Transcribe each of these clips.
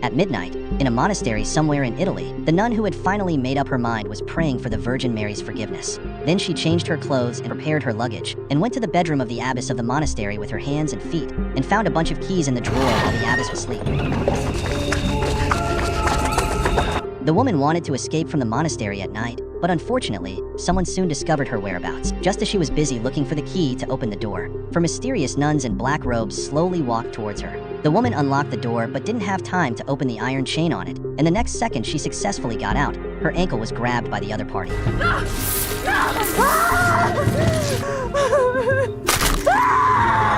At midnight, in a monastery somewhere in Italy, the nun who had finally made up her mind was praying for the Virgin Mary's forgiveness. Then she changed her clothes and prepared her luggage, and went to the bedroom of the abbess of the monastery with her hands and feet, and found a bunch of keys in the drawer while the abbess was asleep. The woman wanted to escape from the monastery at night, but unfortunately, someone soon discovered her whereabouts, just as she was busy looking for the key to open the door. For mysterious nuns in black robes slowly walked towards her. The woman unlocked the door but didn't have time to open the iron chain on it, and the next second she successfully got out. Her ankle was grabbed by the other party.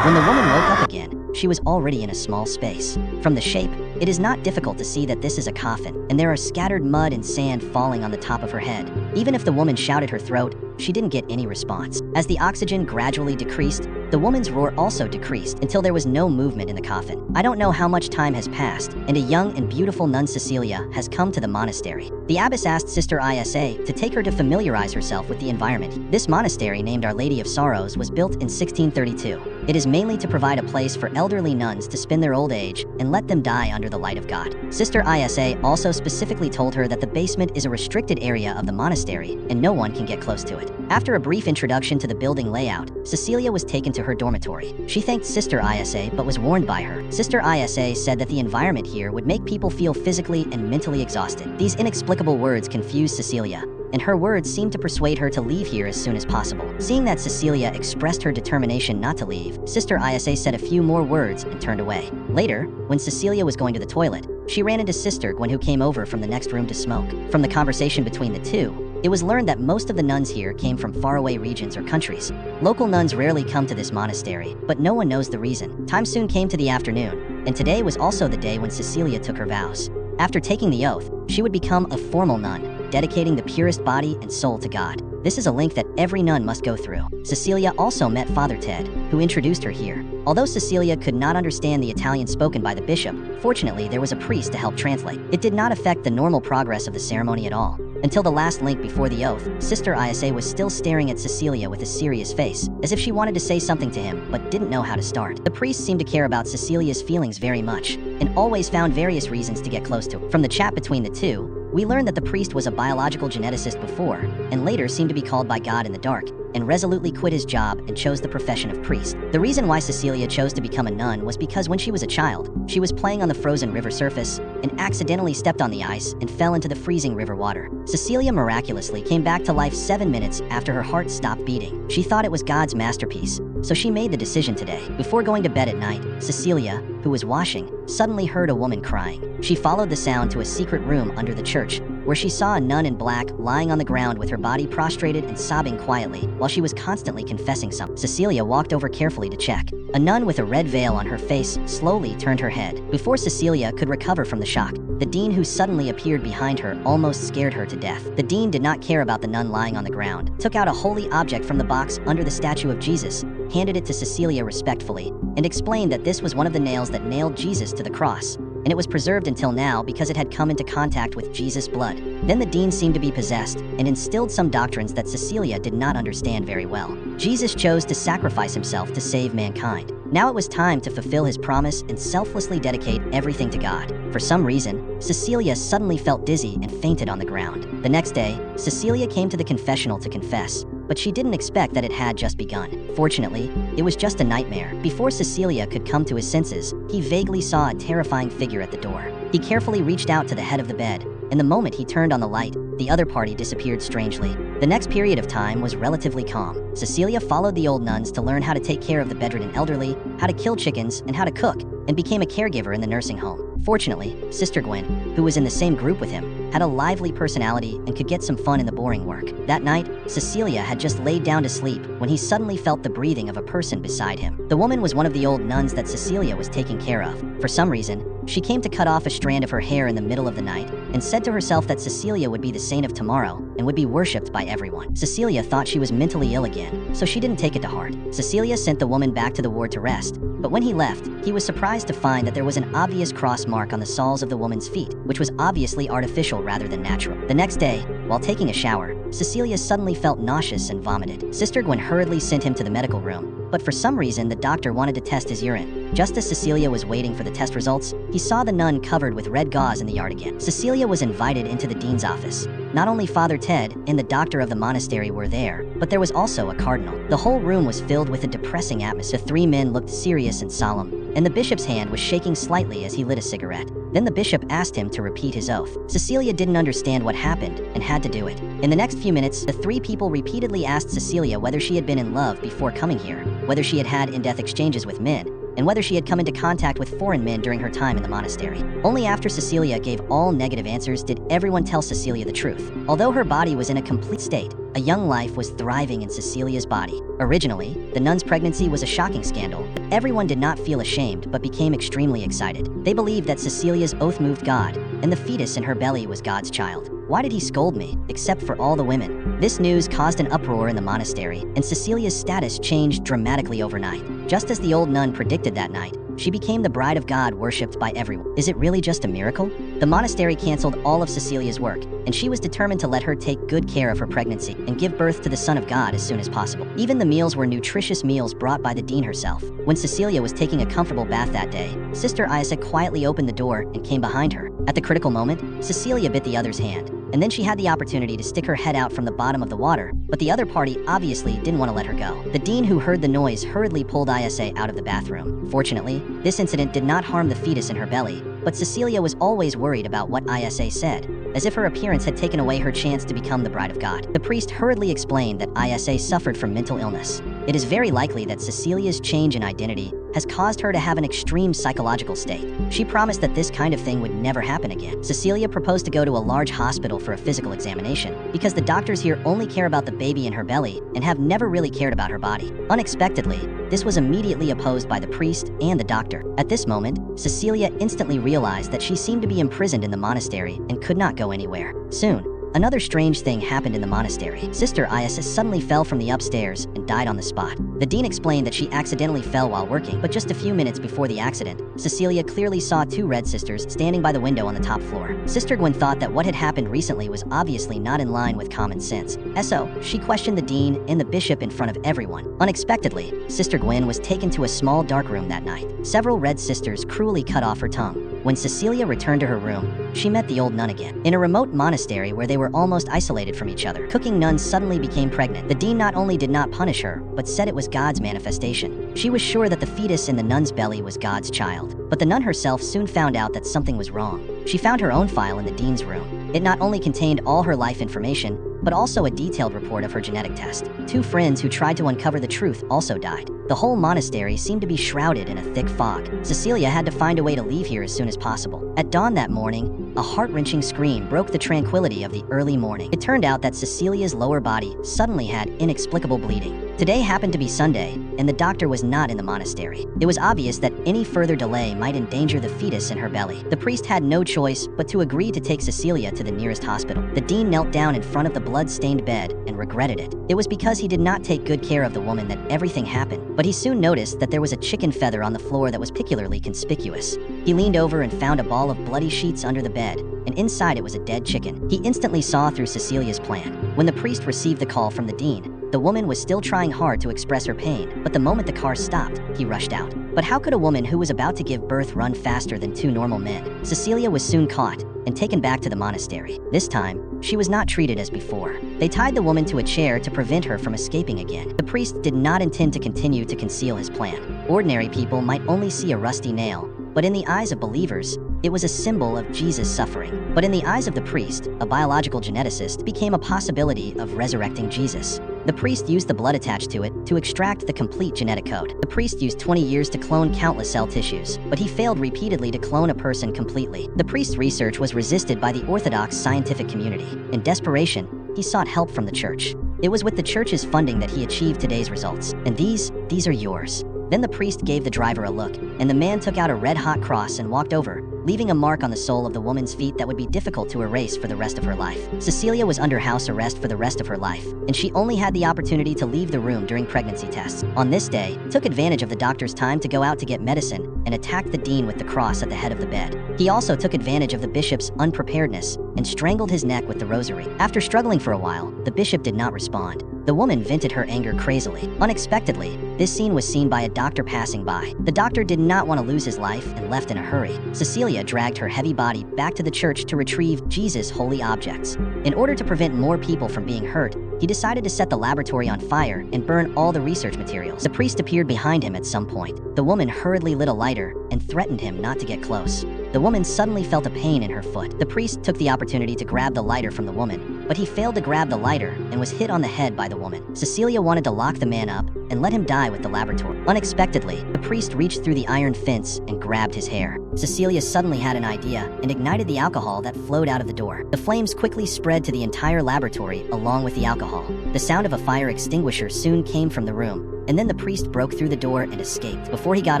When the woman woke up again, she was already in a small space. From the shape, it is not difficult to see that this is a coffin, and there are scattered mud and sand falling on the top of her head. Even if the woman shouted her throat, she didn't get any response. As the oxygen gradually decreased, the woman's roar also decreased until there was no movement in the coffin. I don't know how much time has passed, and a young and beautiful nun Cecilia has come to the monastery. The abbess asked Sister Isa to take her to familiarize herself with the environment. This monastery, named Our Lady of Sorrows, was built in 1632. It is mainly to provide a place for elderly nuns to spend their old age and let them die under the light of God. Sister Isa also specifically told her that the basement is a restricted area of the monastery and no one can get close to it. After a brief introduction to the building layout, Cecilia was taken to her dormitory. She thanked Sister Isa but was warned by her. Sister Isa said that the environment here would make people feel physically and mentally exhausted. These inexplicable words confused Cecilia, and her words seemed to persuade her to leave here as soon as possible. Seeing that Cecilia expressed her determination not to leave, Sister Isa said a few more words and turned away. Later, when Cecilia was going to the toilet, she ran into Sister Gwen, who came over from the next room to smoke. From the conversation between the two, it was learned that most of the nuns here came from faraway regions or countries. Local nuns rarely come to this monastery, but no one knows the reason. Time soon came to the afternoon, and today was also the day when Cecilia took her vows. After taking the oath, she would become a formal nun, dedicating the purest body and soul to God. This is a link that every nun must go through. Cecilia also met Father Ted, who introduced her here. Although Cecilia could not understand the Italian spoken by the bishop, fortunately there was a priest to help translate. It did not affect the normal progress of the ceremony at all. Until the last link before the oath, Sister Isa was still staring at Cecilia with a serious face, as if she wanted to say something to him but didn't know how to start. The priest seemed to care about Cecilia's feelings very much, and always found various reasons to get close to her. From the chat between the two, we learned that the priest was a biological geneticist before, and later seemed to be called by God in the dark, and resolutely quit his job and chose the profession of priest. The reason why Cecilia chose to become a nun was because when she was a child, she was playing on the frozen river surface and accidentally stepped on the ice and fell into the freezing river water. Cecilia miraculously came back to life 7 minutes after her heart stopped beating. She thought it was God's masterpiece, so she made the decision today. Before going to bed at night, Cecilia, who was washing, suddenly heard a woman crying. She followed the sound to a secret room under the church, where she saw a nun in black lying on the ground with her body prostrated and sobbing quietly while she was constantly confessing something. Cecilia walked over carefully to check. A nun with a red veil on her face slowly turned her head. Before Cecilia could recover from the shock, the dean who suddenly appeared behind her almost scared her to death. The dean did not care about the nun lying on the ground, took out a holy object from the box under the statue of Jesus, handed it to Cecilia respectfully, and explained that this was one of the nails that nailed Jesus to the cross, and it was preserved until now because it had come into contact with Jesus' blood. Then the dean seemed to be possessed and instilled some doctrines that Cecilia did not understand very well. Jesus chose to sacrifice himself to save mankind. Now it was time to fulfill his promise and selflessly dedicate everything to God. For some reason, Cecilia suddenly felt dizzy and fainted on the ground. The next day, Cecilia came to the confessional to confess, but she didn't expect that it had just begun. Fortunately, it was just a nightmare. Before Cecilia could come to his senses, he vaguely saw a terrifying figure at the door. He carefully reached out to the head of the bed, and the moment he turned on the light, the other party disappeared strangely. The next period of time was relatively calm. Cecilia followed the old nuns to learn how to take care of the bedridden elderly, how to kill chickens, and how to cook, and became a caregiver in the nursing home. Fortunately, Sister Gwen, who was in the same group with him, had a lively personality and could get some fun in the boring work. That night, Cecilia had just laid down to sleep when he suddenly felt the breathing of a person beside him. The woman was one of the old nuns that Cecilia was taking care of. For some reason, she came to cut off a strand of her hair in the middle of the night and said to herself that Cecilia would be the saint of tomorrow and would be worshipped by everyone. Cecilia thought she was mentally ill again, so she didn't take it to heart. Cecilia sent the woman back to the ward to rest, but when he left, he was surprised to find that there was an obvious cross mark on the soles of the woman's feet, which was obviously artificial rather than natural. The next day, while taking a shower, Cecilia suddenly felt nauseous and vomited. Sister Gwen hurriedly sent him to the medical room, but for some reason the doctor wanted to test his urine. Just as Cecilia was waiting for the test results, he saw the nun covered with red gauze in the yard again. Cecilia was invited into the dean's office. Not only Father Ted and the doctor of the monastery were there, but there was also a cardinal. The whole room was filled with a depressing atmosphere. The three men looked serious and solemn, and the bishop's hand was shaking slightly as he lit a cigarette. Then the bishop asked him to repeat his oath. Cecilia didn't understand what happened and had to do it. In the next few minutes, the three people repeatedly asked Cecilia whether she had been in love before coming here, whether she had had in-depth exchanges with men, and whether she had come into contact with foreign men during her time in the monastery. Only after Cecilia gave all negative answers did everyone tell Cecilia the truth. Although her body was in a complete state, a young life was thriving in Cecilia's body. Originally, the nun's pregnancy was a shocking scandal, but everyone did not feel ashamed but became extremely excited. They believed that Cecilia's oath moved God, and the fetus in her belly was God's child. Why did he scold me, except for all the women? This news caused an uproar in the monastery, and Cecilia's status changed dramatically overnight. Just as the old nun predicted that night, she became the bride of God worshipped by everyone. Is it really just a miracle? The monastery canceled all of Cecilia's work, and she was determined to let her take good care of her pregnancy and give birth to the Son of God as soon as possible. Even the meals were nutritious meals brought by the dean herself. When Cecilia was taking a comfortable bath that day, Sister Isa quietly opened the door and came behind her. At the critical moment, Cecilia bit the other's hand, and then she had the opportunity to stick her head out from the bottom of the water, but the other party obviously didn't want to let her go. The dean, who heard the noise, hurriedly pulled Isa out of the bathroom. Fortunately, this incident did not harm the fetus in her belly, but Cecilia was always worried about what Isa said, as if her appearance had taken away her chance to become the bride of God. The priest hurriedly explained that Isa suffered from mental illness. It is very likely that Cecilia's change in identity has caused her to have an extreme psychological state. She promised that this kind of thing would never happen again. Cecilia proposed to go to a large hospital for a physical examination, because the doctors here only care about the baby in her belly and have never really cared about her body. Unexpectedly, this was immediately opposed by the priest and the doctor. At this moment, Cecilia instantly realized that she seemed to be imprisoned in the monastery and could not go anywhere. Soon, another strange thing happened in the monastery. Sister Isis suddenly fell from the upstairs and died on the spot. The dean explained that she accidentally fell while working, but just a few minutes before the accident, Cecilia clearly saw two red sisters standing by the window on the top floor. Sister Gwen thought that what had happened recently was obviously not in line with common sense. So, she questioned the dean and the bishop in front of everyone. Unexpectedly, Sister Gwen was taken to a small dark room that night. Several red sisters cruelly cut off her tongue. When Cecilia returned to her room, she met the old nun again. In a remote monastery where they were almost isolated from each other, cooking nuns suddenly became pregnant. The dean not only did not punish her, but said it was God's manifestation. She was sure that the fetus in the nun's belly was God's child. But the nun herself soon found out that something was wrong. She found her own file in the dean's room. It not only contained all her life information, but also a detailed report of her genetic test. Two friends who tried to uncover the truth also died. The whole monastery seemed to be shrouded in a thick fog. Cecilia had to find a way to leave here as soon as possible. At dawn that morning, a heart-wrenching scream broke the tranquility of the early morning. It turned out that Cecilia's lower body suddenly had inexplicable bleeding. Today happened to be Sunday, and the doctor was not in the monastery. It was obvious that any further delay might endanger the fetus in her belly. The priest had no choice but to agree to take Cecilia to the nearest hospital. The dean knelt down in front of the blood-stained bed and regretted it. It was because he did not take good care of the woman that everything happened, but he soon noticed that there was a chicken feather on the floor that was particularly conspicuous. He leaned over and found a ball of bloody sheets under the bed, and inside it was a dead chicken. He instantly saw through Cecilia's plan. When the priest received the call from the dean, the woman was still trying hard to express her pain, but the moment the car stopped, he rushed out. But how could a woman who was about to give birth run faster than two normal men? Cecilia was soon caught and taken back to the monastery. This time, she was not treated as before. They tied the woman to a chair to prevent her from escaping again. The priest did not intend to continue to conceal his plan. Ordinary people might only see a rusty nail, but in the eyes of believers, it was a symbol of Jesus' suffering. But in the eyes of the priest, a biological geneticist, became a possibility of resurrecting Jesus. The priest used the blood attached to it to extract the complete genetic code. The priest used 20 years to clone countless cell tissues, but he failed repeatedly to clone a person completely. The priest's research was resisted by the Orthodox scientific community. In desperation, he sought help from the church. It was with the church's funding that he achieved today's results. And these are yours. Then the priest gave the driver a look, and the man took out a red-hot cross and walked over, leaving a mark on the sole of the woman's feet that would be difficult to erase for the rest of her life. Cecilia was under house arrest for the rest of her life, and she only had the opportunity to leave the room during pregnancy tests. On this day, took advantage of the doctor's time to go out to get medicine and attacked the dean with the cross at the head of the bed. He also took advantage of the bishop's unpreparedness and strangled his neck with the rosary. After struggling for a while, the bishop did not respond. The woman vented her anger crazily. Unexpectedly, this scene was seen by a doctor passing by. The doctor did not want to lose his life and left in a hurry. Cecilia dragged her heavy body back to the church to retrieve Jesus' holy objects. In order to prevent more people from being hurt, he decided to set the laboratory on fire and burn all the research materials. The priest appeared behind him at some point. The woman hurriedly lit a lighter and threatened him not to get close. The woman suddenly felt a pain in her foot. The priest took the opportunity to grab the lighter from the woman, but he failed to grab the lighter and was hit on the head by the woman. Cecilia wanted to lock the man up and let him die with the laboratory. Unexpectedly, the priest reached through the iron fence and grabbed his hair. Cecilia suddenly had an idea and ignited the alcohol that flowed out of the door. The flames quickly spread to the entire laboratory along with the alcohol. The sound of a fire extinguisher soon came from the room, and then the priest broke through the door and escaped. Before he got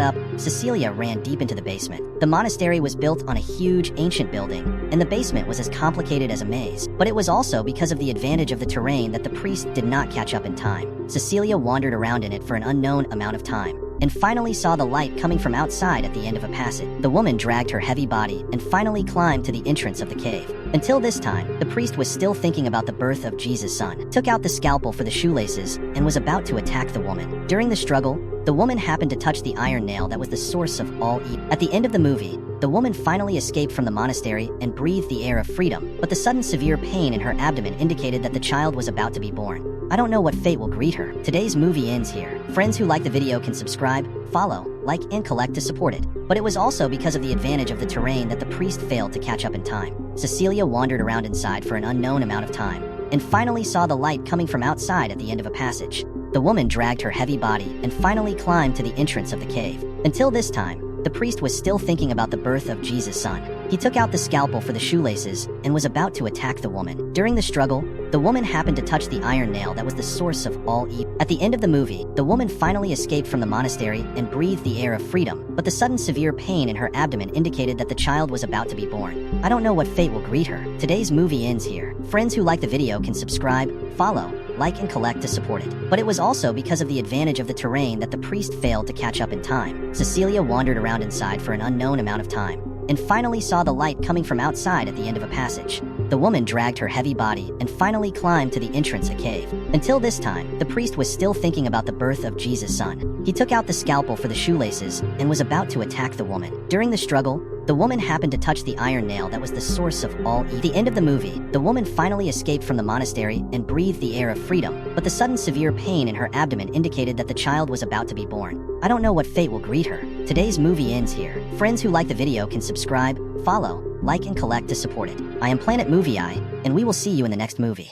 up, Cecilia ran deep into the basement. The monastery was built on a huge ancient building, and the basement was as complicated as a maze. But it was also because of the advantage of the terrain that the priest did not catch up in time. Cecilia wandered around in it for an unknown amount of time, and finally saw the light coming from outside at the end of a passage. The woman dragged her heavy body and finally climbed to the entrance of the cave. Until this time, the priest was still thinking about the birth of Jesus' son, took out the scalpel for the shoelaces, and was about to attack the woman. During the struggle, the woman happened to touch the iron nail that was the source of all evil. At the end of the movie, the woman finally escaped from the monastery and breathed the air of freedom, but the sudden severe pain in her abdomen indicated that the child was about to be born. I don't know what fate will greet her. Today's movie ends here. Friends who like the video can subscribe, follow, like, and collect to support it. But it was also because of the advantage of the terrain that the priest failed to catch up in time. Cecilia wandered around inside for an unknown amount of time, and finally saw the light coming from outside at the end of a passage. The woman dragged her heavy body and finally climbed to the entrance of the cave. Until this time, the priest was still thinking about the birth of Jesus' son. He took out the scalpel for the shoelaces and was about to attack the woman. During the struggle, the woman happened to touch the iron nail that was the source of all evil. At the end of the movie, the woman finally escaped from the monastery and breathed the air of freedom, but the sudden severe pain in her abdomen indicated that the child was about to be born. I don't know what fate will greet her. Today's movie ends here. Friends who like the video can subscribe, follow, like, and collect to support it. But it was also because of the advantage of the terrain that the priest failed to catch up in time. Cecilia wandered around inside for an unknown amount of time, and finally saw the light coming from outside at the end of a passage. The woman dragged her heavy body and finally climbed to the entrance of the cave. Until this time, the priest was still thinking about the birth of Jesus' son. He took out the scalpel for the shoelaces and was about to attack the woman. During the struggle, the woman happened to touch the iron nail that was the source of all evil. At the end of the movie, the woman finally escaped from the monastery and breathed the air of freedom, but the sudden severe pain in her abdomen indicated that the child was about to be born. I don't know what fate will greet her. Today's movie ends here. Friends who like the video can subscribe, follow, like, and collect to support it. I am Planet Movie Eye, and we will see you in the next movie.